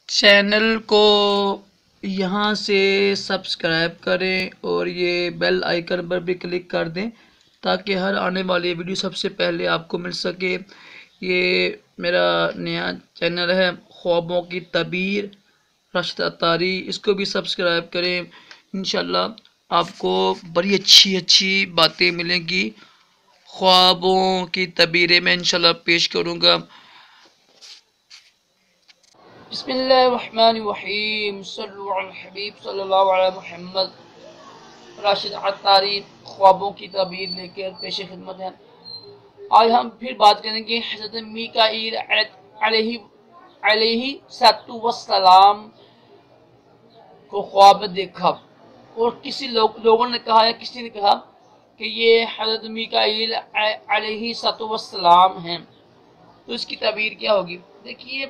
Channel کو یہاں سے سبسکرائب کریں اور یہ بیل آئیکن پر بھی کلک کر دیں تاکہ ہر آنے والی ویڈیو سب سے پہلے آپ کو مل سکے۔ یہ میرا نیا چینل ہے خوابوں کی تعبیر راشد attari، اس کو بھی سبسکرائب کریں۔ انشاءاللہ آپ کو بڑی اچھی باتیں ملیں گی۔ خوابوں کی تعبیریں میں انشاءاللہ پیش کروں گا۔ بسم اللہ الرحمن الرحیم، صلو علی الحبیب صلی اللہ علیہ محمد۔ راشد attari خوابوں کی تعبیر لے کر پیش خدمت ہے۔ آج ہم پھر بات کریں گے حضرت میکائیل علیہ السلام کو خواب میں دیکھا، اور کسی لوگوں نے کہا یا کسی نے کہا کہ یہ حضرت میکائیل علیہ السلام ہیں، تو اس کی تعبیر کیا ہوگی؟ دیکھیے،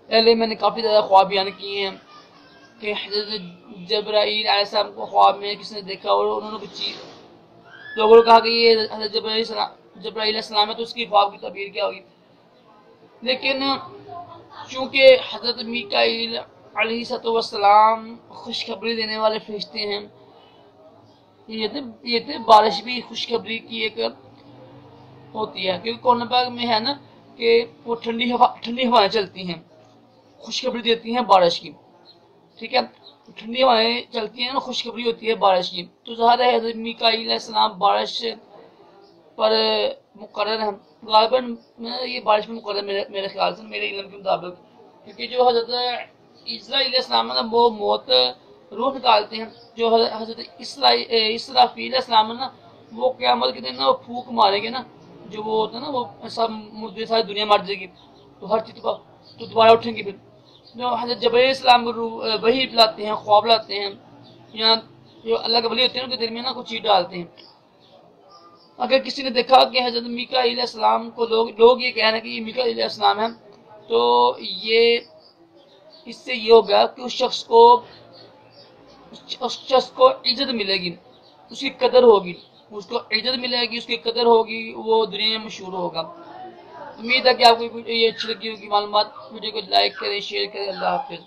پہلے میں نے کافی زیادہ خواب بیان کیے ہیں کہ حضرت جبرائیل علیہ السلام کو خواب میں کسی نے دیکھا اور انہوں نے کچھ لوگوں نے کہا کہ یہ حضرت جبرائیل علیہ السلام ہے، تو اس کی خواب کی تعبیر کیا ہوگی؟ لیکن چونکہ حضرت میکائیل علیہ السلام خوشخبری دینے والے فرشتے ہیں، یہ تھے بارش بھی خوشخبری کی ایک ہوتی ہے، کیونکہ قرآن پاک میں ہے نا کہ وہ ٹھنڈی ہوائیں چلتی ہیں، خوشخبری دیتی ہیں بارش کی، ٹھیک ہے؟ ٹھنڈی ہوائیں چلتی ہیں نا، خوشخبری ہوتی ہے بارش کی، تو ظاہر ہے حضرت میکائیل علیہ السلام بارش پر مقرر ہیں، غالباً یہ بارش میں مقرر میرے خیال سے، میرے علم کے مطابق، کیونکہ جو حضرت اسرائیل علیہ السلام ہے نا وہ موت روح نکالتے ہیں، جو حضرت اسرافیل علیہ السلام ہے نا وہ قیامت کے دن نا وہ پھونک ماریں گے نا، جو وہ ہوتا ہے نا وہ سب مردے، ساری دنیا مر جائے گی، تو ہر چیز تو دوبارہ اٹھیں گے پھر۔ جو حضرت جبرائیل علیہ السلام کو وحی لاتے ہیں، خواب لاتے ہیں، یا جو اللہ کے ولی ہوتے ہیں ان کے دل میں نا کچھ چیز ڈالتے ہیں۔ اگر کسی نے دیکھا کہ حضرت میکائیل علیہ السلام کو لوگ یہ کہنا کہ یہ میکائیل علیہ السلام ہے، تو یہ اس سے یہ ہوگا کہ اس شخص کو عزت ملے گی، اس کی قدر ہوگی، اس کو عزت ملے گی، اس کی قدر ہوگی، وہ دنیا میں مشہور ہوگا۔ امید ہے کہ آپ کو یہ اچھی لگی ہوگی معلومات۔ ویڈیو کو لائک کریں، شیئر کریں۔ اللہ حافظ۔